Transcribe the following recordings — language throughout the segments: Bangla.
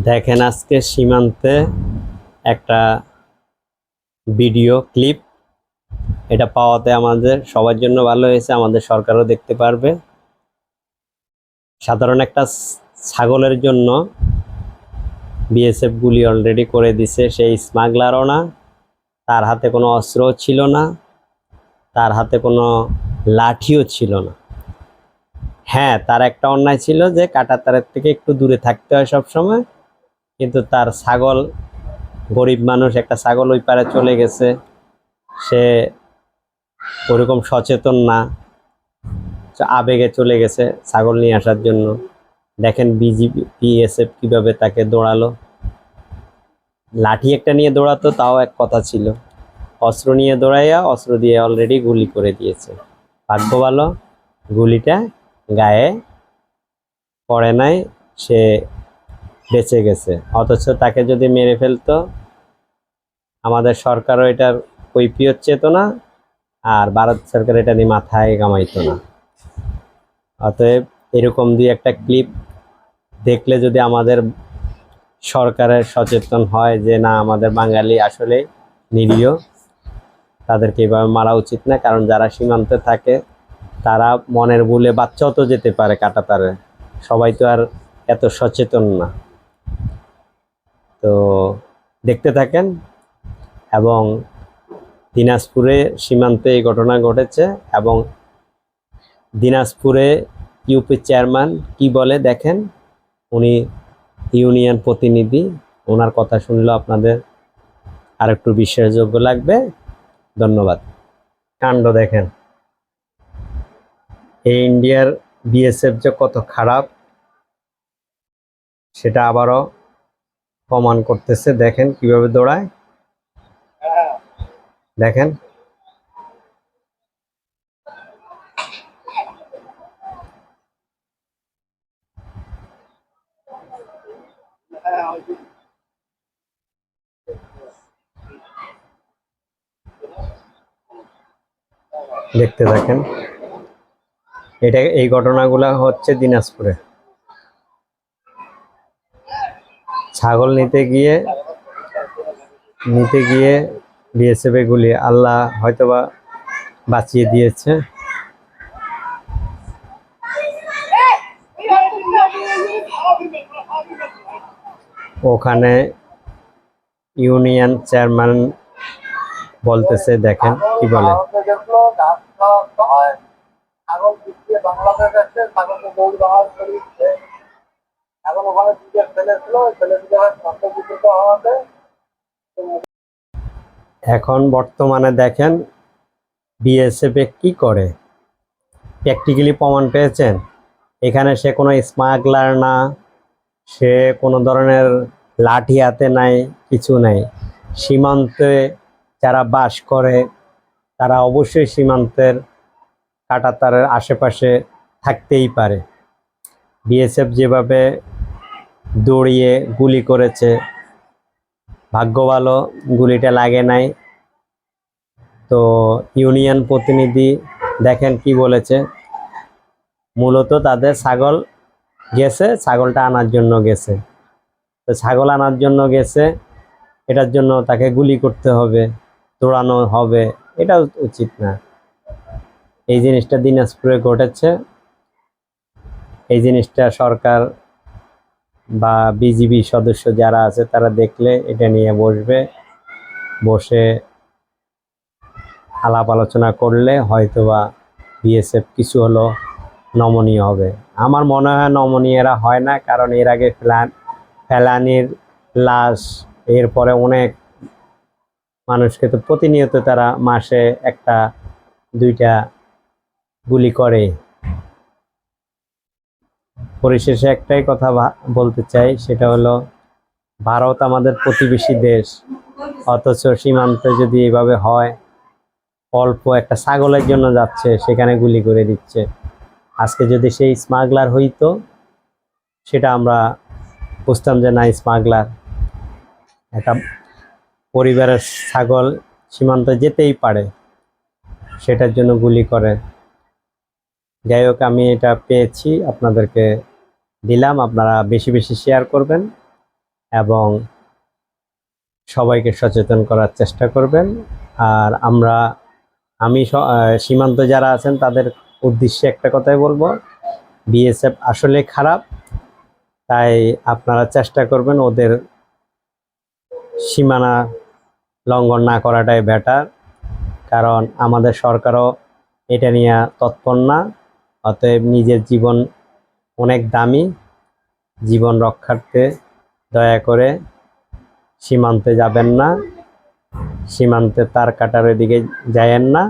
দেখেন আজকে সীমান্তে একটা ভিডিও ক্লিপ, এটা পাওয়াতে আমাদের সবার জন্য ভালো হয়েছে, আমাদের সরকারও দেখতে পারবে। সাধারণ একটা ছাগলের জন্য বিএসএফ গুলি অলরেডি করে দিছে। সেই স্মাগলারও না, তার হাতে কোনো অস্ত্রও ছিল না, তার হাতে কোনো লাঠিও ছিল না। হ্যাঁ, তার একটা অন্যায় ছিল যে কাঁটাতারের থেকে একটু দূরে থাকতে হয় সব সময়, কিন্তু তার ছাগল, গরিব মানুষ, একটা ছাগল ওই পারে চলে গেছে, সে ওরকম সচেতন না, আবেগে চলে গেছে ছাগল নিয়ে আসার জন্য। দেখেন বিএসএফ কিভাবে তাকে দৌড়ালো। লাঠি একটা নিয়ে দৌড়াতো তাও এক কথা ছিল, অস্ত্র নিয়ে দৌড়াইয়া অস্ত্র দিয়ে অলরেডি গুলি করে দিয়েছে। ভাগ্য ভালো, গুলিটা গায়ে পড়ে নাই, সে বেঁচে গেছে। অথচ তাকে যদি মেরে ফেলতো, আমাদের সরকারও এটার কৈফিয়ত চেত না, আর ভারত সরকার এটা নিয়ে মাথায় কামাইতো না। অতএব এরকম দুই একটা ক্লিপ দেখলে যদি আমাদের সরকারের সচেতন হয় যে না, আমাদের বাঙালি আসলে নিরীহ, তাদেরকে এভাবে মারা উচিত না। কারণ যারা সীমান্তে থাকে তারা মনের ভুলে, বাচ্চাও তো যেতে পারে কাঁটাতারে, সবাই তো আর এত সচেতন না। তো দেখতে থাকেন। এবং দিনাজপুরে সীমান্তে এই ঘটনা ঘটেছে, এবং দিনাজপুরে ইউপি চেয়ারম্যান কি বলে দেখেন। উনি ইউনিয়ন প্রতিনিধি, ওনার কথা শুনলেও আপনাদের আর একটু বিশ্বাসযোগ্য লাগবে। ধন্যবাদ। কাণ্ড দেখেন, এই ইন্ডিয়ার বিএসএফ যে কত খারাপ সেটা আবারও প্রমাণ করতেছে। দেখেন কিভাবে দৌড়ায়, দেখেন। দেখতে থাকেন। এই ঘটনাগুলা হচ্ছে দিনাজপুরে। ছাগল নিতে গিয়ে বিএসএফ গুলি, আল্লাহ হয়তোবা বাঁচিয়ে দিয়েছে। ওখানে ইউনিয়ন চেয়ারম্যান বলতেছে, দেখেন কি বলে। এখন বর্তমানে দেখেন বিএসএফ কি করে, প্র্যাকটিক্যালি প্রমাণ পেয়েছেন। এখানে সে কোনো স্মাগলার না, সে কোনো ধরনের লাঠি হাতে নাই, কিছু নাই। সীমান্তে যারা বাস করে তারা অবশ্যই সীমান্তের কাঁটাতারের আশেপাশে থাকতেই পারে। বিএসএফ যেভাবে দৌড়িয়ে গুলি করেছে, ভাগ্য ভালো গুলিটা লাগে নাই। তো ইউনিয়ন প্রতিনিধি দেখেন কি বলেছে, মূলত তাদের ছাগল গেছে, ছাগলটা আনার জন্য গেছে। তো ছাগল আনার জন্য গেছে, এটার জন্য তাকে গুলি করতে হবে, দৌড়ানো হবে, এটা উচিত না। এই জিনিসটা দিনাজপুরে ঘটেছে। এই জিনিসটা সরকার বা বিজিবি সদস্য যারা আছে তারা দেখলে এটা নিয়ে বসে আলাপ আলোচনা করলে হয়তোবা বিএসএফ কিছু হলো নমনীয় হবে। আমার মনে হয় নমনীয়রা হয় না, কারণ এর আগে ফেলানির লাশ, এরপরে অনেক মানুষকে তো প্রতিনিয়ত তারা মাসে একটা দুইটা গুলি করে। পরিশেষে একটাই কথা বলতে চাই, সেটা হলো ভারত আমাদের প্রতিবেশী দেশ, অথচ সীমান্তে যদি এভাবে হয়, অল্প একটা ছাগলের জন্য যাচ্ছে, সেখানে গুলি করে দিচ্ছে। আজকে যদি সেই স্মাগলার হইতো, সেটা আমরা বুঝতাম যে না, স্মাগলার। একটা পরিবারের ছাগল সীমান্তে যেতেই পারে, সেটার জন্য গুলি করে। যাই হোক, আমি এটা পেয়েছি, আপনাদেরকে দিলাম। আপনারা বেশি বেশি শেয়ার করবেন। এবং সবাইকে সচেতন করার চেষ্টা করবেন। আর আমি সীমান্তে যারা আছেন তাদের উদ্দেশ্যে একটা কথাই বলবো, বিএসএফ আসলে খারাপ, তাই আপনারা চেষ্টা করবেন ওদের সীমানা লঙ্ঘন না করাটাই বেটার, কারণ আমাদের সরকারও এটা নিয়ে তৎপর না। অতএব নিজের জীবন অনেক দামি, জীবন রক্ষার্থে দয়া করে সীমান্তে যাবেন না, সীমান্তে তার কাটার দিকে যায়েন না।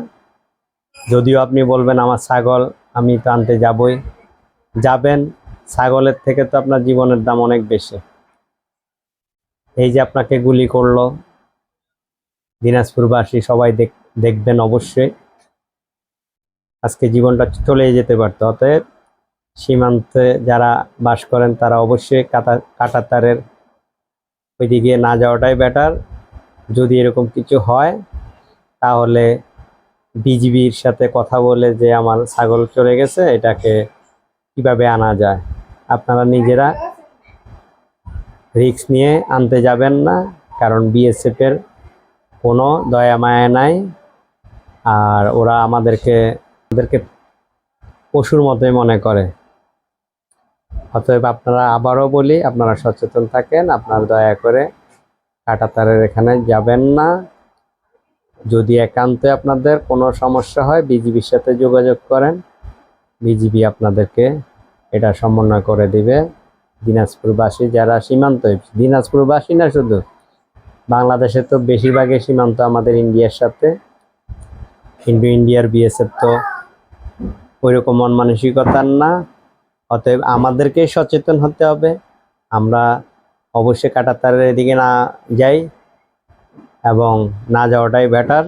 যদিও আপনি বলবেন আমার ছাগল, আমি তো আনতে যাবই, যাবেন, ছাগলের থেকে তো আপনার জীবনের দাম অনেক বেশি। এই যে আপনাকে গুলি করলো, দিনাজপুরবাসী সবাই দেখবেন অবশ্যই, আজকে জীবনটা চলে যেতে পারতো। অতএব সীমান্তে যারা বাস করেন তারা অবশ্যই কাঁটাতারের ওইদিকে না যাওয়াটাই বেটার। যদি এরকম কিছু হয় তাহলে বিজিবির সাথে কথা বলে যে আমার ছাগল চলে গেছে এটাকে কিভাবে আনা যায়, আপনারা নিজেরা রিস্ক নিয়ে আনতে যাবেন না, কারণ বিএসএফের কোনো দয়া মায়া নাই। আর ওরা আমাদেরকে পশুর মতোই মনে করে। অতএব আপনারা, আবারও বলি, আপনারা সচেতন থাকেন, আপনারা দয়া করে কাঁটাতারের এখানে যাবেন না। যদি একান্তে আপনাদের কোনো সমস্যা হয় বিজিবির সাথে যোগাযোগ করেন, বিজিবি আপনাদেরকে এটা সমন্বয় করে দিবে। দিনাজপুরবাসী যারা সীমান্ত, দিনাজপুরবাসী না শুধু, বাংলাদেশে তো বেশিরভাগই সীমান্ত আমাদের ইন্ডিয়ার সাথে, কিন্তু ইন্ডিয়ার বিএসএফ তো ওইরকম মন মানসিকতার না। অতএব আমাদেরকেই সচেতন হতে হবে, আমরা অবশ্যই কাঁটাতারের এদিকে না যাই এবং না যাওয়াটাই বেটার।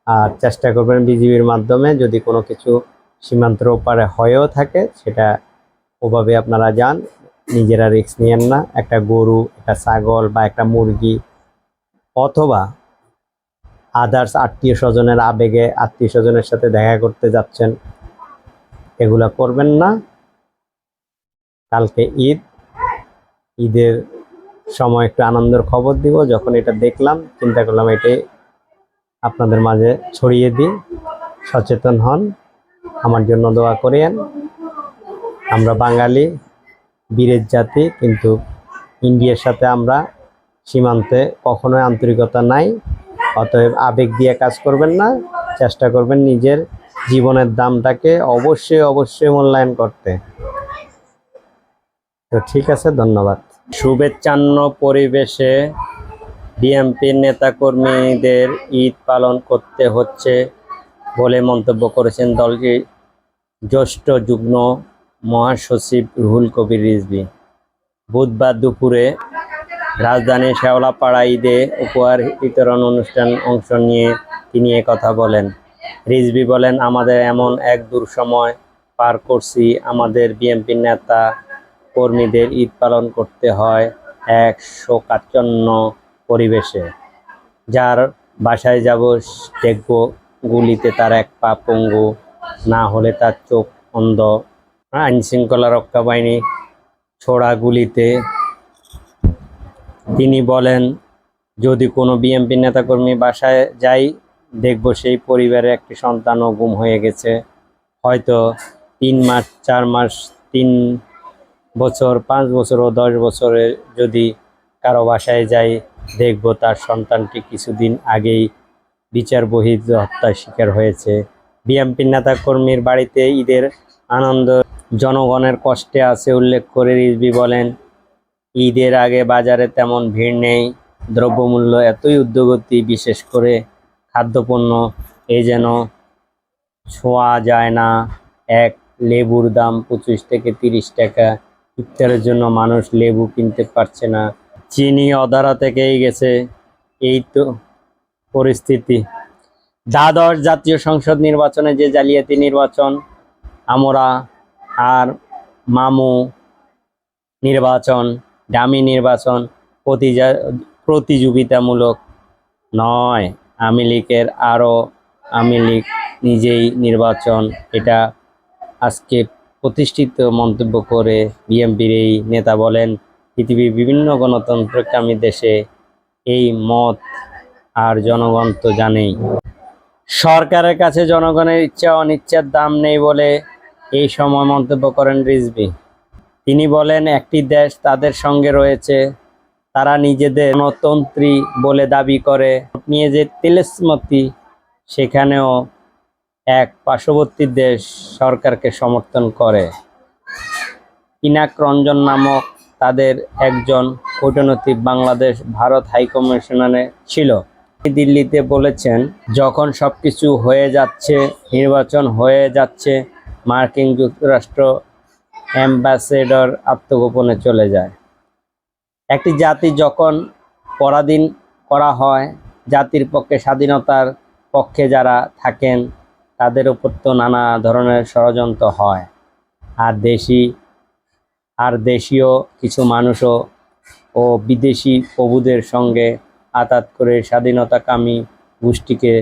আর চেষ্টা করবেন বিজিবির মাধ্যমে যদি কোনো কিছু সীমান্তের ওপারে হয়েও থাকে সেটা ওভাবে আপনারা যান, নিজেরা রিস্ক নিয়েন না। একটা গরু, একটা ছাগল বা একটা মুরগি অথবা আদার্স আত্মীয় স্বজনের আবেগে আত্মীয় স্বজনের সাথে দেখা করতে যাচ্ছেন, এগুলা করবেন না। কালকে ঈদের সময় একটু আনন্দের খবর দিব, যখন এটা দেখলাম চিন্তা করলাম এটাই আপনাদের মাঝে ছড়িয়ে দিই। সচেতন হন, আমার জন্য দোয়া করেন। আমরা বাঙালি বীরের জাতি, কিন্তু ইন্ডিয়ার সাথে আমরা সীমান্তে কখনোই আন্তরিকতা নাই। অতএব আবেগ দিয়ে কাজ করবেন না, চেষ্টা করবেন নিজের জীবনের দামটাকে অবশ্যই মূল্যায়ন করতে। তো ঠিক আছে, ধন্যবাদ। শুভেচ্ছান্ন পরিবেশে বিএনপির নেতাকর্মীদের ঈদ পালন করতে হচ্ছে বলে মন্তব্য করেছেন দলটির জ্যেষ্ঠ যুগ্ম মহাসচিব রুহুল কবির রিজভী। বুধবার দুপুরে রাজধানীর শেওড়াপাড়া ঈদে উপহার বিতরণ অনুষ্ঠানে অংশ নিয়ে তিনি কথা বলেন। রিজভী বলেন, আমাদের এমন এক দুঃসময় পার করছি, আমাদের বিএনপির নেতা কর্মীদের ঈদ পালন করতে হয় এক শোকাচ্ছন্ন পরিবেশে। যার বাসায় যাব দেখব গুলিতে তার এক পা পঙ্গু, না হলে তার চোখ অন্ধ। আইন শৃঙ্খলা রক্ষা বাহিনী ছোড়া গুলিতে। তিনি বলেন, যদি কোনো বিএনপি নেতাকর্মী বাসায় যাই দেখব সেই পরিবারের একটি সন্তানও গুম হয়ে গেছে। হয়তো 3 মাস, 4 মাস, 3 বছর, 5 বছর ও 10 বছরে যদি কারো বাসায় যাই দেখব তার সন্তানটি কিছুদিন আগেই বিচার বহির্ভূত হত্যার শিকার হয়েছে। বিএনপির নেতাকর্মীর বাড়িতে ঈদের আনন্দ জনগণের কষ্টে আছে উল্লেখ করে রিজভী বলেন, ঈদের আগে বাজারে তেমন ভিড় নেই, দ্রব্যমূল্য এতই ঊর্ধ্বগতি, বিশেষ করে খাদ্যপণ্য এ যেন ছোঁয়া যায় না। এক লেবুর দাম 25 থেকে 30 টাকা, ইফতারের জন্য মানুষ লেবু কিনতে পারছে না, চিনি অধারা থেকেই গেছে। এই তো পরিস্থিতি। দ্বাদশ জাতীয় সংসদ নির্বাচনে যে জালিয়াতি নির্বাচন, আমরা আর মামু নির্বাচন, ডামি নির্বাচন প্রতিযোগিতামূলক নয়। আওয়ামী লীগ নিজেই নির্বাচন, এটা আজকে প্রতিষ্ঠিত মন্তব্য করে বিএনপির এই নেতা বলেন, পৃথিবীর বিভিন্ন গণতন্ত্রকামী দেশে এই মত আর জনগণ তো জানেই। সরকারের কাছে জনগণের ইচ্ছা অনিচ্ছার দাম নেই বলে এই সময় মন্তব্য করেন রিজভী। তিনি বলেন, একটি দেশ তাদের সঙ্গে রয়েছে, তারা নিজেদের গণতন্ত্রী বলে দাবি করে, নিয়ে যে তিলেস্মতি, সেখানেও এক পার্শ্ববর্তী দেশ সরকারকে সমর্থন করে। পিনাক রঞ্জন নামক তাদের একজন কূটনৈতিক বাংলাদেশ ভারত হাইকমিশনারে ছিল। দিল্লিতে বলেছেন, যখন সবকিছু হয়ে যাচ্ছে, নির্বাচন হয়ে যাচ্ছে, মার্কিন যুক্তরাষ্ট্র অ্যাম্বাসেডর আত্মগোপনে চলে যায়। একটি জাতি যখন পরাধীন করা হয়, জাতির পক্ষে, স্বাধীনতার পক্ষে যারা থাকেন তাদের উপর তো নানা ধরনের ষড়যন্ত্র হয়। আর দেশীয় কিছু মানুষও ও বিদেশি প্রভুদের সঙ্গে আঘাত করে স্বাধীনতাকামী গোষ্ঠীকে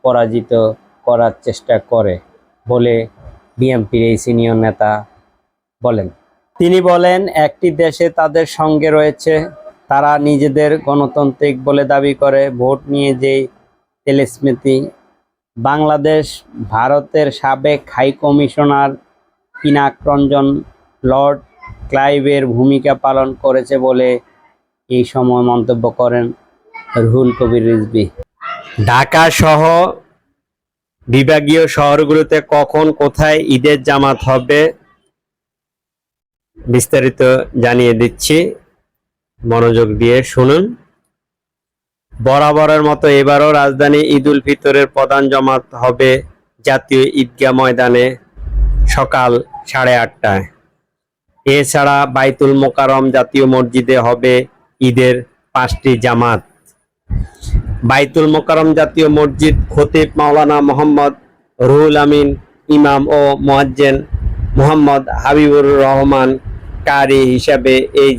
পরাজিত করার চেষ্টা করে বলে বিএনপির এই সিনিয়র নেতা বলেন। তিনি বলেন, একটি দেশে তাদের সঙ্গে রয়েছে, তারা নিজেদের গণতান্ত্রিক বলে দাবি করে, ভোট নিয়ে যেই তেলেস্মেতি। বাংলাদেশ ভারতের সাবেক high commissioner Pinak Ranjan lord ক্লাইভের ভূমিকা পালন করেছে বলে এই সময় মন্তব্য করেন রুহুল কবির রিজভী। ঢাকা সহ বিভাগীয় শহরগুলোতে কখন কোথায় ঈদের জামাত হবে বিস্তারিত জানিয়ে দিচ্ছি, মনোযোগ দিয়ে শুনুন। বরাবরের মতো এবারও রাজধানী ঈদ উল ফিতরের প্রধান জামাত হবে জাতীয় ঈদগাহ ময়দানে সকাল 8:30টায়। এছাড়া বাইতুল মোকাররম জাতীয় মসজিদে হবে ঈদের 5টি জামাত। বাইতুল মোকাররম জাতীয় মসজিদ খতিব মাওলানা মোহাম্মদ রুহুল আমিন ইমাম ও মুয়াজ্জিন মোহাম্মদ হাবিবুর রহমান কারি হিসাবে এই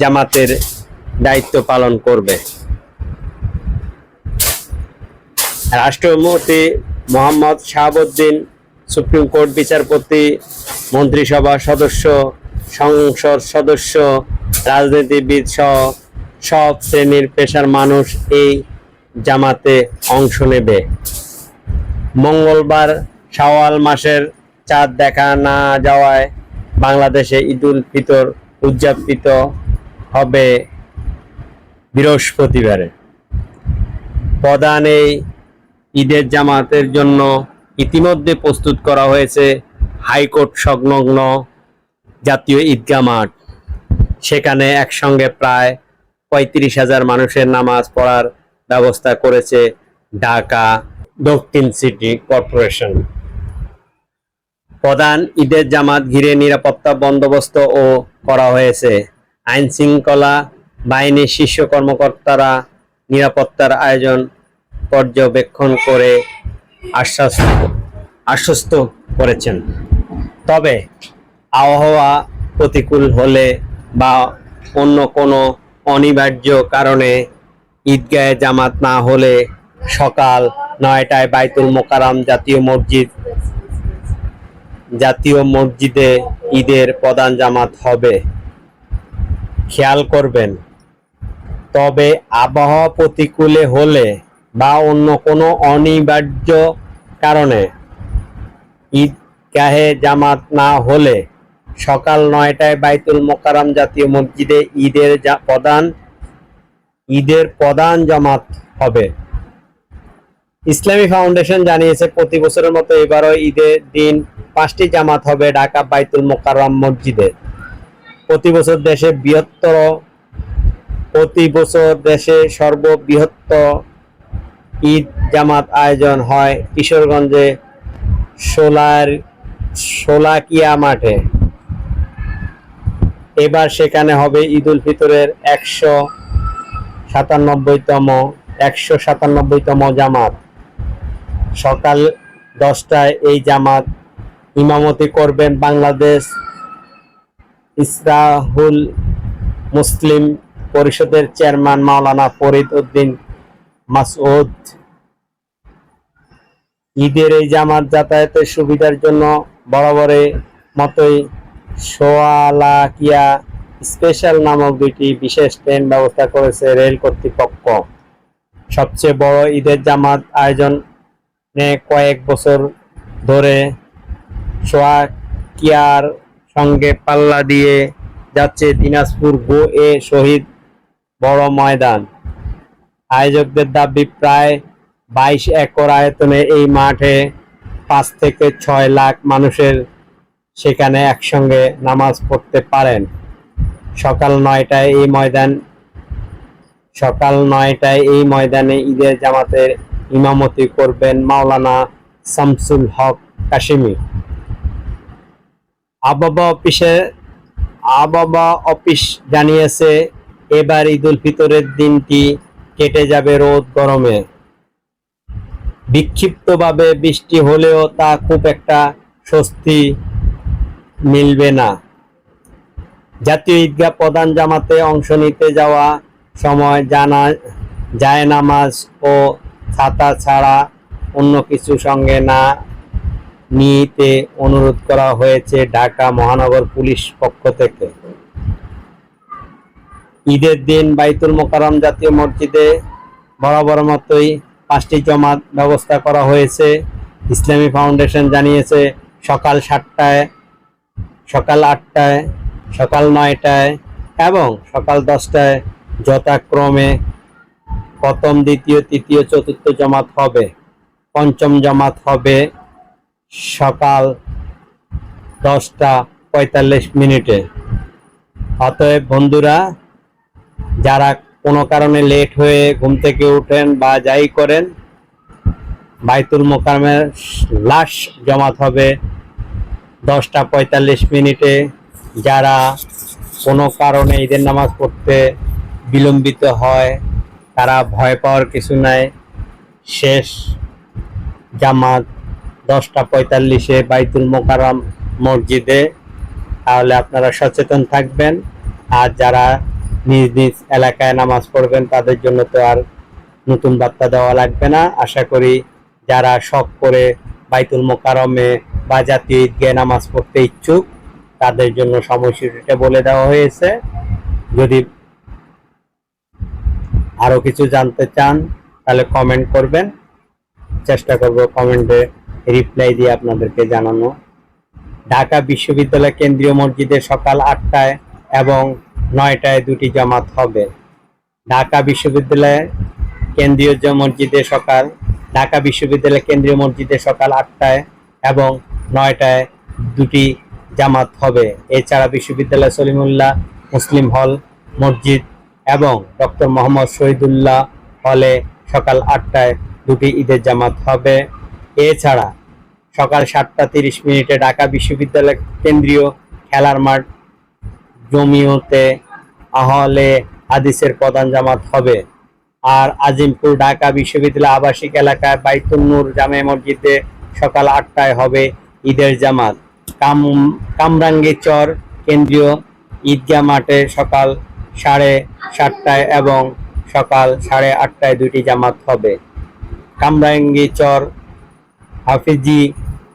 জামাতের দায়িত্ব পালন করবে। রাষ্ট্রপতি মোহাম্মদ শাহাবুদ্দিন, সুপ্রিম কোর্ট বিচারপতি, মন্ত্রিসভা সদস্য, সংসদ সদস্য, রাজনীতিবিদ সহ সব শ্রেণীর পেশার মানুষ এই জামাতে অংশ নেবে। মঙ্গলবার শাওয়াল মাসের চাঁদ দেখা না যাওয়ায় বাংলাদেশে ঈদ উল ফিতর উদযাপিত হবে বৃহস্পতিবারে। প্রধান এই ঈদের জামাতের জন্য ইতিমধ্যে প্রস্তুত করা হয়েছে হাইকোর্ট সংলগ্ন জাতীয় ঈদগাহ মাঠ। সেখানে একসঙ্গে প্রায় 35,000 মানুষের নামাজ পড়ার ব্যবস্থা করেছে ঢাকা দক্ষিণ সিটি কর্পোরেশন। প্রধান ঈদের জামাত ঘিরে নিরাপত্তা বন্দোবস্তও করা হয়েছে। আইন শৃঙ্খলা বাহিনীর শীর্ষ কর্মকর্তারা নিরাপত্তার আয়োজন পর্যবেক্ষণ করে আশ্বস্ত করেছেন। তবে আবহাওয়া প্রতিকূল হলে বা অন্য কোনো অনিবার্য কারণে ঈদগাহে জামাত না হলে সকাল 9টায় বাইতুল মোকাররম জাতীয় মসজিদে ঈদের প্রধান জামাত হবে। খেয়াল করবেন, তবে আবহাওয়া প্রতিকূলে হলে বা অন্য কোনো অনিবার্য কারণে ঈদগাহে জামাত না হলে সকাল 9টায় বাইতুল মোকাররম জাতীয় মসজিদে ঈদের প্রধান জামাত হবে। ইসলামী ফাউন্ডেশন জানিয়েছে, প্রতি বছরের মতো এবারও ঈদের দিন 5টি জামাত হবে ঢাকা বাইতুল মোকাররম মসজিদে। প্রতি বছর দেশে সর্ববৃহৎ ঈদ জামাত আয়োজন হয় কিশোরগঞ্জে শোলাকিয়া মাঠে। এবার সেখানে হবে ঈদ উল ফিতরের 197তম জামাত। সকাল 10টায় এই জামাত ইমামতি করবেন বাংলাদেশ ইসলাহুল মুসলিম পরিষদের চেয়ারম্যান মাওলানা ফরিদ উদ্দিন মাসউদ। ঈদের এই জামাত যাতায়াতের সুবিধার জন্য বরাবরের মতোই শোয়ালাকিয়া স্পেশাল নামক দুইটি বিশেষ ট্রেন ব্যবস্থা করেছে রেল কর্তৃপক্ষ। সবচেয়ে বড় ঈদের জামাত আয়োজনে কয়েক বছর ধরে শোয়াকিয়ার সঙ্গে পাল্লা দিয়ে যাচ্ছে দিনাজপুর গো-এ শহীদ বড় ময়দান। আয়োজকদের দাবি, প্রায় 22 একর আয়তনে এই মাঠে 5 থেকে 6 লাখ মানুষের সেখানে একসঙ্গে নামাজ পড়তে পারেন। সকাল 9টায় এই ময়দানে ঈদের জামাতের ইমামতি করবেন মাওলানা শামসুল হক কাশিমি। আবহাওয়া অফিস জানিয়েছে, এবার ঈদুল ফিতরের দিনটি কেটে যাবে রোদ গরমে। বিক্ষিপ্তভাবে বৃষ্টি হলেও তা খুব একটা স্বস্তি মিলবে না। জাতীয় ঈদগাহ প্রধান জামাতে অংশ নিতে যাওয়া সময় জায়নামাজ ও ছাতা ছাড়া অন্য কিছু সঙ্গে না নিতে অনুরোধ করা হয়েছে ঢাকা মহানগর পুলিশ পক্ষ থেকে। ঈদের দিন বাইতুল মোকাররম জাতীয় মসজিদে বরাবর মতোই 5টি জামাত ব্যবস্থা করা হয়েছে। ইসলামী ফাউন্ডেশন জানিয়েছে, সকাল 7টায়, সকাল 8টায়, সকাল 9টায় এবং সকাল 10টায় যথাক্রমে প্রথম, দ্বিতীয়, তৃতীয়, চতুর্থ জামাত হবে। পঞ্চম জামাত হবে সকাল 10টা 45 মিনিটে। অতএব বন্ধুরা, যারা কোনো কারণে লেট হয়ে ঘুম থেকে উঠেন বা যাই করেন, বাইতুল মোকাররমের লাশ জামাত হবে 10টা 45 মিনিটে। যারা কোনো কারণে ঈদের নামাজ পড়তে বিলম্বিত হয়, তারা ভয় পাওয়ার কিছু নাই। শেষ জামাত 10টা 45-এ বাইতুল মোকাররম মসজিদে। তাহলে আপনারা সচেতন থাকবেন। আর যারা নিজ নিজ এলাকায় নামাজ পড়বেন, তাদের জন্য তো আর নতুন বার্তা দেওয়া লাগবে না। আশা করি যারা শখ করে বাইতুল মোকাররমে বা জাতীয় ঈদগাহে নামাজ পড়তে ইচ্ছুক, তাদের জন্য সময়সূচিটা বলে দেওয়া হয়েছে। যদি আরো কিছু জানতে চান তাহলে কমেন্ট করবেন, চেষ্টা করব কমেন্টে রিপ্লাই দিয়ে আপনাদেরকে জানানো। ঢাকা বিশ্ববিদ্যালয় কেন্দ্রীয় মসজিদে সকাল 8টায় এবং 9টায় দুটি জামাত হবে। ঢাকা বিশ্ববিদ্যালয় কেন্দ্রীয় মসজিদে সকাল 8টায় এবং 9টায় দুটি জামাত হবে। এছাড়া বিশ্ববিদ্যালয় সলিমুল্লাহ মুসলিম হল মসজিদ এবং ডক্টর মোহাম্মদ শহীদুল্লাহ হলে সকাল 8টায় দুটি ঈদের জামাত হবে। এছাড়া সকাল 7টা 30 মিনিটে ঢাকা বিশ্ববিদ্যালয় কেন্দ্রীয় খেলার মাঠ জমিয়তে আহলে হাদিসের প্রধান জামাত হবে। আর আজিমপুর ঢাকা বিশ্ববিদ্যালয় আবাসিক এলাকায় বাইতুন নূর জামে মসজিদে সকাল 8টায় হবে ঈদের জামাত। কামরাঙ্গীরচর কেন্দ্রীয় ঈদগাহ মাঠে সকাল 7:30টায় এবং সকাল 8:30টায় দুটি জামাত হবে। কামরাঙ্গীরচর হাফিজি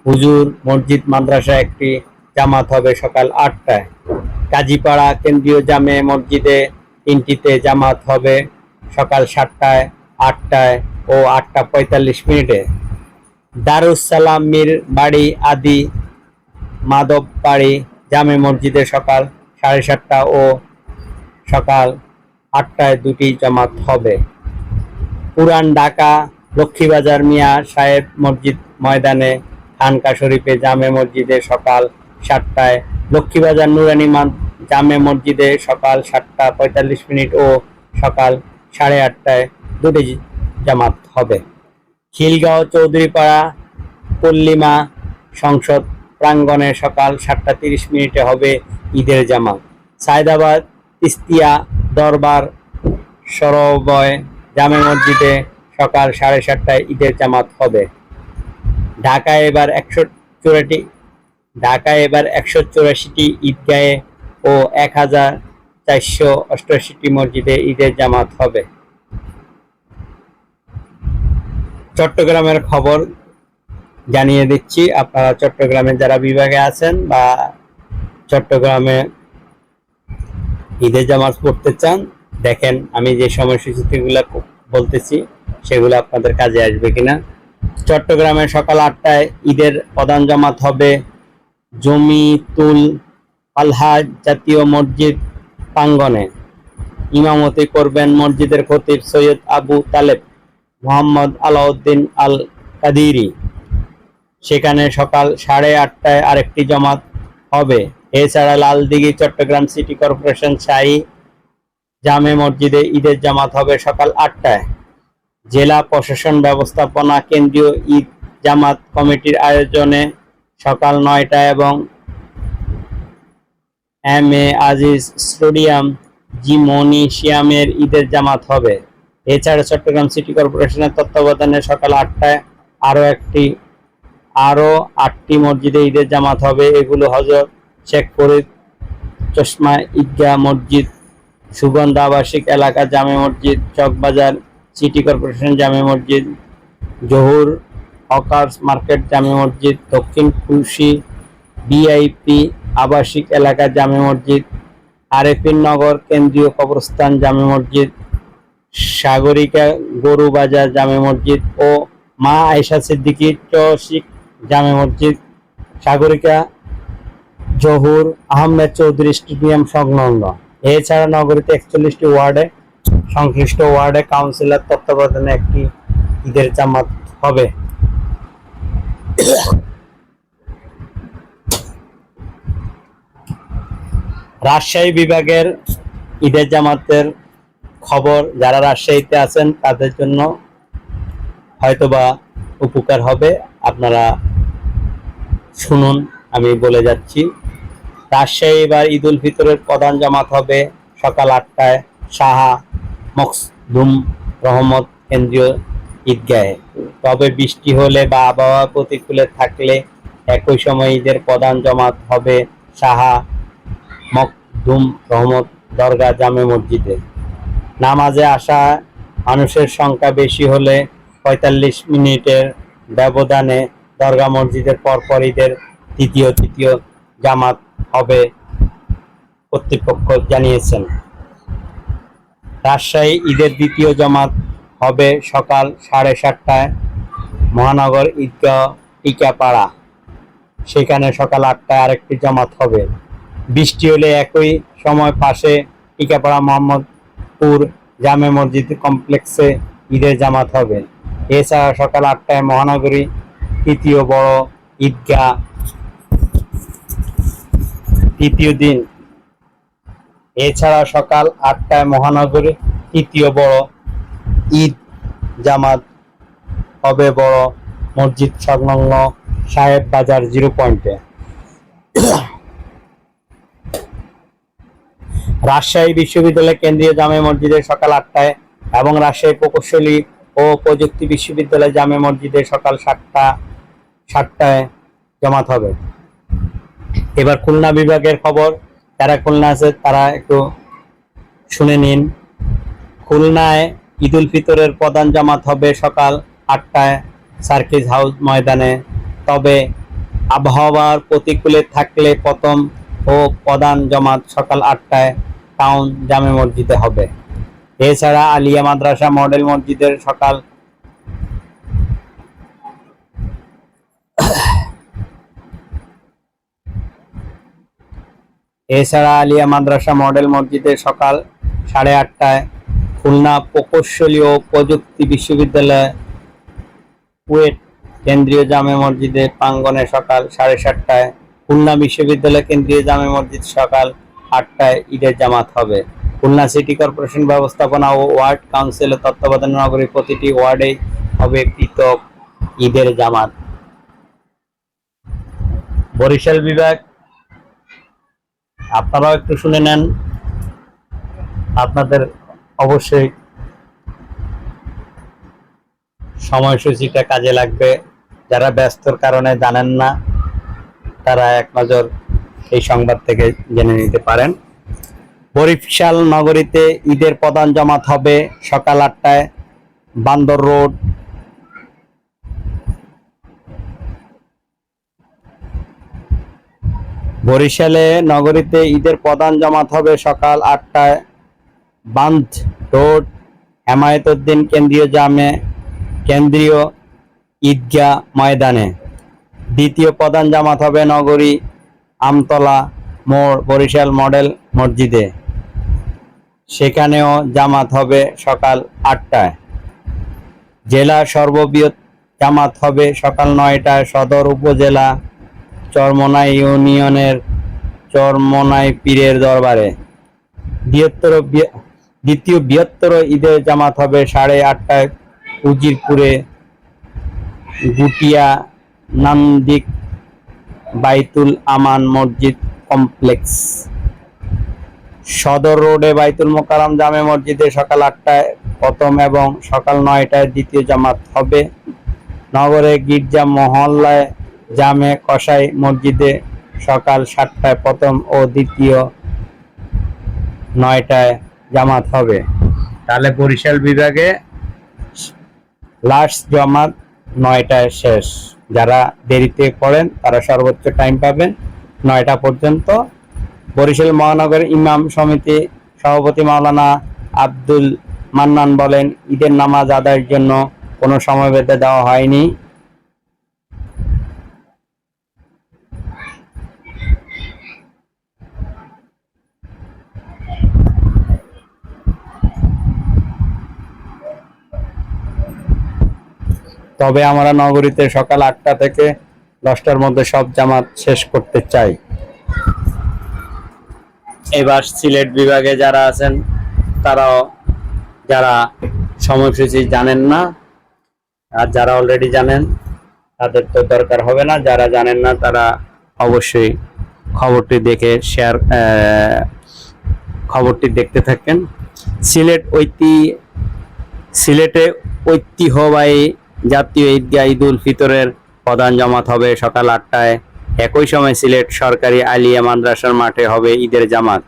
হুজুর মসজিদ মাদ্রাসা একটি জামাত হবে সকাল 8টায়। কাজীপাড়া কেন্দ্রীয় জামে মসজিদে 3টিতে জামাত হবে সকাল 7টায়, 8টায় ও 8টা 45 মিনিটে। দারুস সালাম মীর বাড়ি আদি মাধববাড়ি জামে মসজিদে সকাল 7:30টা ও সকাল 8টায় দুটি জামাত হবে। পুরান ঢাকা লক্ষ্মীবাজার মিয়া সাহেব মসজিদ ময়দানে খানকা শরীফে জামে মসজিদে সকাল 7টায়, লক্ষ্মীবাজার নুরানি জামে মসজিদে সকাল 7টা 45 মিনিট ও সকাল 8:30টায় দুটি জামাত হবে। খিলগাঁও চৌধুরীপাড়া পল্লিমা সংসদ প্রাঙ্গণে সকাল 7টা 30 মিনিটে হবে ঈদের জামাত। সায়দাবাদ তিস্তিয়া দরবার সরবয় জামে মসজিদে সকাল 7:30টায় ঈদের জামাত হবে। ঢাকায় এবার 184টি ঈদগাহে ও 1488টি মসজিদে ঈদের জামাত হবে। চট্টগ্রামের খবর জানিয়ে দিচ্ছি, আপনারা চট্টগ্রামে যারা বিভাগে আছেন বা চট্টগ্রামে ঈদের জামাত পড়তে চান, দেখেন আমি যে সময়সূচিগুলো বলতেছি সেগুলো আপনাদের কাজে আসবে কিনা। চট্টগ্রামে সকাল 8টায় ঈদের প্রধান জামাত হবে জমিতুল আলহাজ জাতীয় মসজিদ প্রাঙ্গণে। ইমামতি করবেন মসজিদের খতিব সৈয়দ আবু তালেব মোহাম্মদ আলাউদ্দিন আল কাদিরি। সেখানে সকাল 8:30টায় আরেকটি জামাত হবে। এছাড়া লালদিঘি চট্টগ্রাম সিটি কর্পোরেশন শাহী জামে মসজিদে ঈদের জামাত হবে সকাল 8টায়। জেলা প্রশাসন ব্যবস্থাপনা কেন্দ্রীয় ঈদ জামাত কমিটির আয়োজনে সকাল 9টায় এবং এম এ আজিজ স্টেডিয়াম জিমনেশিয়ামের ঈদের জামাত হবে। এছাড়া চট্টগ্রাম সিটি কর্পোরেশনের তত্ত্বাবধানে সকাল 8টায় আরো 8টি মসজিদে ঈদের জামাত হবে। এগুলো হযরত শেখ ফরিদ চশমা ঈদগাহ মসজিদ, সুগন্ধা আবাসিক এলাকা জামে মসজিদ, চকবাজার সিটি কর্পোরেশন জামে মসজিদ, জহুর হকার্স মার্কেট জামে মসজিদ, দক্ষিণ খুলশী ভিআইপি আবাসিক এলাকা জামে মসজিদ, আরেফিন নগর কেন্দ্রীয় কবরস্থান জামে মসজিদ, সাগরিকা গরু বাজার জামে মসজিদ ও মা আয়েশা সিদ্দিকী চশিক জামে মসজিদ, সাগরিকা জহুর আহমেদ চৌধুরী স্টেডিয়াম সংলগ্ন। এছাড়া নগরীতে 41টি ওয়ার্ডে সংশ্লিষ্ট ওয়ার্ডে কাউন্সিলর তত্ত্বাবধানে একটি ঈদের জামাত হবে। রাজশাহী বিভাগের ঈদের জামাতের খবর, যারা রাজশাহীতে আছেন তাদের জন্য হয়তোবা উপকার হবে, আপনারা শুনুন। আমি বলে যাচ্ছি, রাজশাহী এবার ঈদ উল ফিতরের প্রধান জামাত হবে সকাল 8টায় শাহ মখদুম রহমত কেন্দ্রীয় ঈদগাহে। তবে বৃষ্টি হলে বা আবহাওয়া প্রতিকূলে থাকলে একই সময় ঈদের প্রধান জামাত হবে শাহ মখদুম রহমত দরগা জামে মসজিদে। নামাজে আসা মানুষের সংখ্যা বেশি হলে 45 মিনিটের ব্যবধানে দরগা মসজিদের পরপর ঈদের তৃতীয় জামাত হবে কর্তৃপক্ষ জানিয়েছেন। রাজশাহী ঈদের দ্বিতীয় জামাত হবে সকাল 7:30টায় মহানগর ঈদগাহ টিকাপাড়া। সেখানে সকাল 8টায় আরেকটি জামাত হবে। বৃষ্টি হলে একই সময় পাশে টিকাপাড়া মোহাম্মদপুর জামে মসজিদ কমপ্লেক্সে ঈদের জামাত হবে। এছাড়া সকাল 8টায় মহানগরী তৃতীয় বড় ঈদগাহ তৃতীয় দিন। এছাড়া সকাল 8টায় মহানগরী তৃতীয় বড় ঈদ জামাত হবে বড় মসজিদ সংলগ্ন সাহেব বাজার 0 পয়েন্টে। রাজশাহী বিশ্ববিদ্যালয় কেন্দ্রীয় জামে মসজিদে সকাল 8টায় এবং রাজশাহী প্রকৌশলী ও প্রযুক্তি বিশ্ববিদ্যালয় জামে মসজিদে সকাল 7টায় জামাত হবে। এবার খুলনা বিভাগের খবর, যারা খুলনা আছে তারা একটু শুনে নিন। খুলনায় ঈদ উল ফিতরের প্রধান জামাত হবে সকাল 8টায় সার্কিট হাউস ময়দানে। তবে আবহাওয়ার প্রতিকূলে থাকলে প্রথম ও প্রধান জামাত সকাল 8টায় টাউন জামে মসজিদে হবে। এছাড়া আলিয়া মাদ্রাসা মডেল মসজিদের সকাল 8:30টায়, খুলনা প্রকৌশলী ও প্রযুক্তি বিশ্ববিদ্যালয় কুয়েট কেন্দ্রীয় জামে মসজিদে প্রাঙ্গণে সকাল 7:30টায়, খুলনা বিশ্ববিদ্যালয় কেন্দ্রীয় জামে মসজিদ সকাল 8টায় ঈদের জামাত হবে। খুলনা সিটি কর্পোরেশন ব্যবস্থাপনা ও ওয়ার্ড কাউন্সিলের তত্ত্বাবধানে নগরীর প্রতিটি ওয়ার্ডেই হবে পৃথক ঈদের জামাত। বরিশাল বিভাগ, আপনারাও একটু শুনে নেন, আপনাদের অবশ্যই সময়সূচিটা কাজে লাগবে। যারা ব্যস্তর কারণে জানেন না তারা এক নজর এই সংবাদ থেকে জেনে নিতে পারেন। বরিশাল নগরীতে ঈদের প্রধান জামাত হবে সকাল 8টায় বান্দর রোড বরিশালে নগরীতে ঈদের প্রধান জামাত হবে সকাল 8টায় বান্ধ রোড হেমায়েতুদ্দিন কেন্দ্রীয় ঈদগাহ ময়দানে। দ্বিতীয় প্রধান জামাত হবে নগরী আমতলা মোড় বরিশাল মডেল মসজিদে, সেখানেও জামাত হবে সকাল 8টায়। জেলা সর্ববৃহৎ জামাত হবে সকাল 9টায় সদর উপজেলা চরমোনাই ইউনিয়নের চরমোনাই পীরের দরবারে। দ্বিতীয় বৃহত্তর ঈদের জামাত হবে 8:30টায় উজিরপুরে গুটিয়া নান্দিক বাইতুল আমান মসজিদ কমপ্লেক্স। সদর রোডে বাইতুল মোকাররম জামে মসজিদে সকাল 8টায় প্রথম এবং সকাল 9টায় দ্বিতীয় জামাত হবে। নগরে গির্জা মহল্লায় জামে কসাই মসজিদে সকাল 7টায় প্রথম ও দ্বিতীয় 9টায় জামাত হবে। তাহলে বরিশাল বিভাগে লাস্ট জামাত 9টায় শেষ। যারা দেরিতে পড়েন তারা সর্বোচ্চ টাইম পাবেন 9টা পর্যন্ত। বরিশাল মহানগর ইমাম সমিতি সভাপতি মাওলানা আব্দুল মান্নান বলেন, ঈদের নামাজ আদায়ের জন্য কোনো সময় বেঁধে দেওয়া হয়নি। তবে আমরা নগরীতে সকাল 8টা থেকে 10টার মধ্যে সব জামাত শেষ করতে চাই। এবার সিলেট বিভাগে যারা আছেন তারাও যারা সময়সূচি জানেন না, আর যারা অলরেডি জানেন তাদের তো দরকার হবে না, যারা জানেন না তারা অবশ্যই খবরটি দেখতে থাকেন। সিলেটে ঐতিহ্যবাহী জাতীয় ঈদগাহ ঈদুল ফিতরের প্রধান জামাত হবে সকাল 8টায়। একই সময় সিলেট সরকারি আলিয়া মাদ্রাসার মাঠে হবে ঈদের জামাত।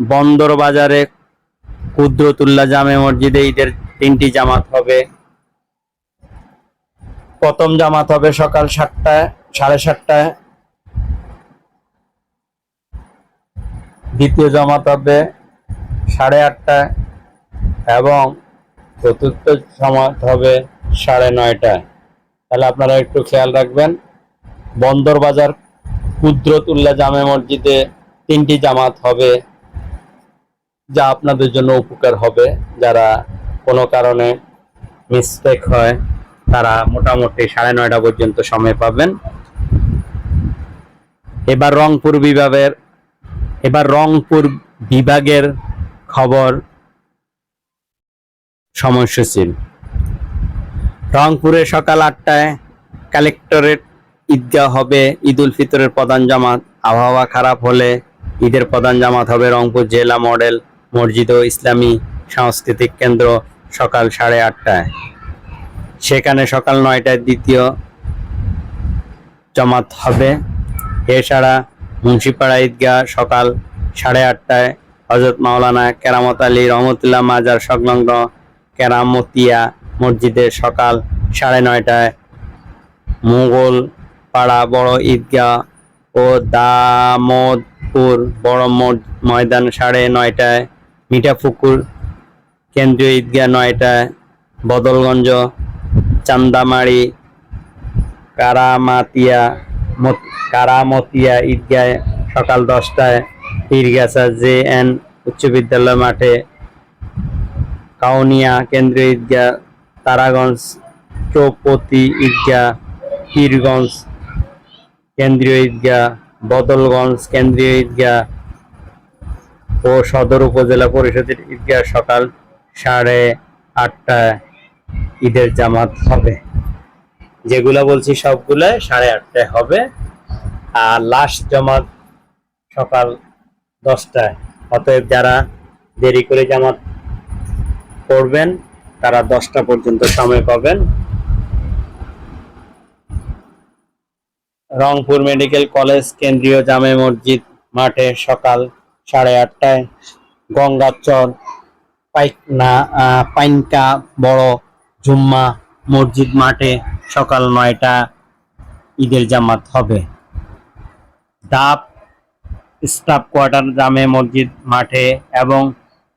বন্দরবাজারে কুদরতুল্লাহ জামে মসজিদে ঈদের 3টি জামাত হবে। প্রথম জামাত হবে সকাল 7টায়। দ্বিতীয় জামাত হবে 8:30টায় এবং চতুর্থ জামাত হবে 9:30টায়। তাহলে আপনারা একটু খেয়াল রাখবেন, বন্দরবাজার কুদরতুল্লাহ জামে মসজিদে 3টি জামাত হবে, যা আপনাদের জন্য উপকার হবে। যারা কোনো কারণে মিস্টেক হয় তারা মোটামুটি 9:30টা পর্যন্ত সময় পাবেন। এবার রংপুর বিভাগের খবর সময়সূচি। রংপুরে সকাল 8টায় কালেক্টরেট ঈদগাহ হবে ঈদুল ফিতরের প্রধান জামাত। আবহাওয়া খারাপ হলে ঈদের প্রধান জামাত হবে রংপুর জেলা মডেল মসজিদ ও ইসলামী সাংস্কৃতিক কেন্দ্র সকাল 8:30টায়। সেখানে সকাল 9টায় দ্বিতীয় জামাত হবে। এছাড়া মুন্সিপাড়া ঈদগাহ সকাল 8:30টায়, হযরত মাওলানা কেরামত আলী রহমতুল্লাহ মাজার সংলগ্ন কেরামতিয়া মসজিদে সকাল 9:30টায়, মোগল পাড়া বড় ঈদগাহ ও দামোদপুর বড় ময়দান 9:30টায়, মিঠাপুকুর কেন্দ্রীয় ঈদগাহ 9টায়, বদলগঞ্জ চান্দামারি কারামতিয়া ঈদগাহ সকাল 10টায়, পীরগাছা JN উচ্চ বিদ্যালয় মাঠে, কাউনিয়া কেন্দ্রীয় ঈদগাহ, তারাগঞ্জ চৌপতি ঈদগাহ, পীরগঞ্জ কেন্দ্রীয় ঈদগাহ, বদলগঞ্জ কেন্দ্রীয় ঈদগাহ ও সদর উপজেলা পরিষদের ঈদগাহ সকাল 8:30টায় ঈদের জামাত হবে। যেগুলা বলছি সবগুলো 8:30টায় হবে। আর লাস্ট জামাত সকাল 10টায়। অতএব যারা দেরি করে জামাত পড়বেন তারা 10টা পর্যন্ত সময় পাবেন। রংপুর মেডিকেল কলেজ কেন্দ্রীয় জামে মসজিদ মাঠে সকাল 8:30টায়, গঙ্গাচর পাইনকা বড় জুম্মা মসজিদ মাঠে সকাল 9টা, ঈদের জামাত হবে। ডাব স্টাফ কোয়ার্টার জামে মসজিদ মাঠে এবং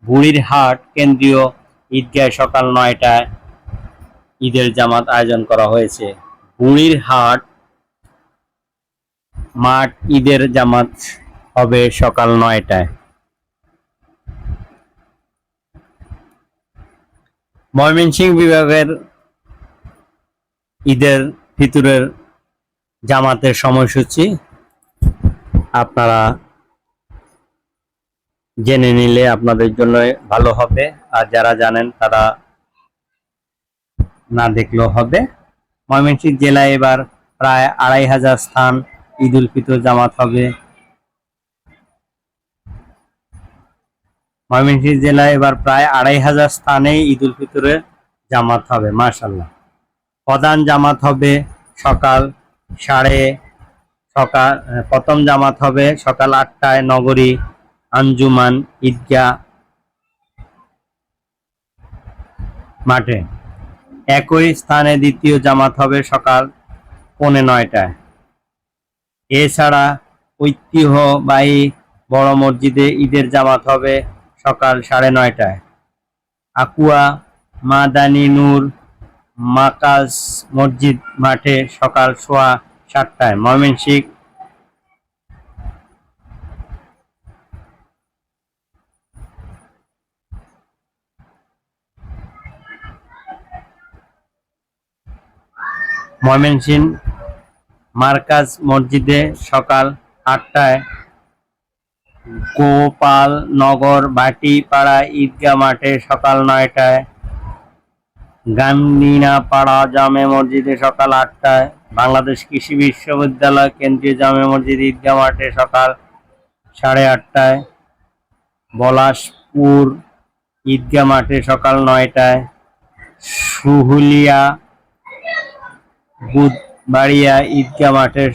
বুড়িরহাট কেন্দ্রীয় ঈদগাহে সকাল 9টায় ঈদের জামাত আয়োজন করা হয়েছে। বুড়িরহাট মাঠ ঈদের জামাত হবে সকাল 9টায়। ময়মনসিংহ বিভাগের ঈদের ফিতরের জামাতের সময়সূচি আপনারা জেনে নিলে আপনাদের জন্য ভালো হবে, আর যারা জানেন তারা না দেখলেও হবে। ময়মনসিংহ জেলায় এবার প্রায় 2500 স্থান ঈদ উল ফিতর জামাত হবে। ময়মনসিংহ জেলায় এবার প্রায় 2500 স্থানে ঈদ উল ফিতরের জামাত হবে। মাশাআল্লাহ। প্রধান জামাত হবে প্রথম জামাত হবে সকাল 8টায় নগরী আঞ্জুমান ঈদগাহ মাঠে। একই স্থানে দ্বিতীয় জামাত হবে সকাল 9:15টায়। এছাড়া ঐতিহ্যবাহী বড় মসজিদে ঈদের জামাত হবে সকাল 9:30টায়। আকুয়া মাদানী নূর মাকাজ মসজিদ মাঠে সকাল 7:15টায়। ময়মনসিংহ মার্কাজ মসজিদে সকাল 8টায়। গোপালনগর ভাটিপাড়া ঈদগাহ মাঠে সকাল 9টায়। গান্দিনাপাড়া জামে মসজিদে সকাল 8টায়। বাংলাদেশ কৃষি বিশ্ববিদ্যালয় কেন্দ্রীয় জামে মসজিদ ঈদগাহ মাঠে সকাল 8:30টায়। পলাশপুর ঈদগাহ মাঠে সকাল 9টায়। শুহুলিয়া বুধবাড়িয়া ঈদগাহ মাঠে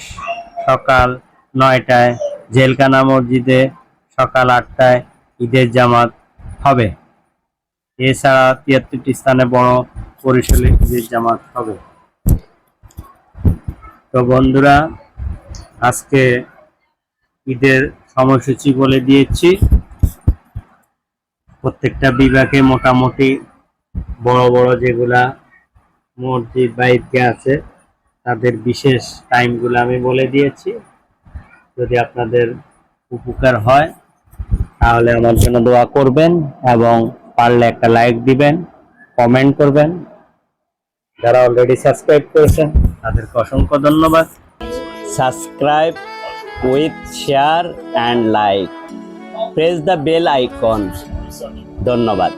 সকাল 9টায়। জেলখানা মসজিদে সকাল 8টায় ঈদের জামাত হবে। এছাড়া 73টি স্থানে বড় পরিসরে ঈদের জামাত হবে। তো বন্ধুরা, আজকে ঈদের সময়সূচি বলে দিয়েছি। প্রত্যেকটা বিভাগে মোটামুটি বড় বড় যেগুলা মসজিদ বা ঈদগাহ আছে তাদের বিশেষ টাইমগুলো আমি বলে দিয়েছি। যদি আপনাদের উপকার হয় তাহলে আমার জন্য দোয়া করবেন এবং পারলে একটা লাইক দিবেন, কমেন্ট করবেন। যারা অলরেডি সাবস্ক্রাইব করেছেন তাদেরকে অসংখ্য ধন্যবাদ। Subscribe with share and like. Press the bell icon. ধন্যবাদ।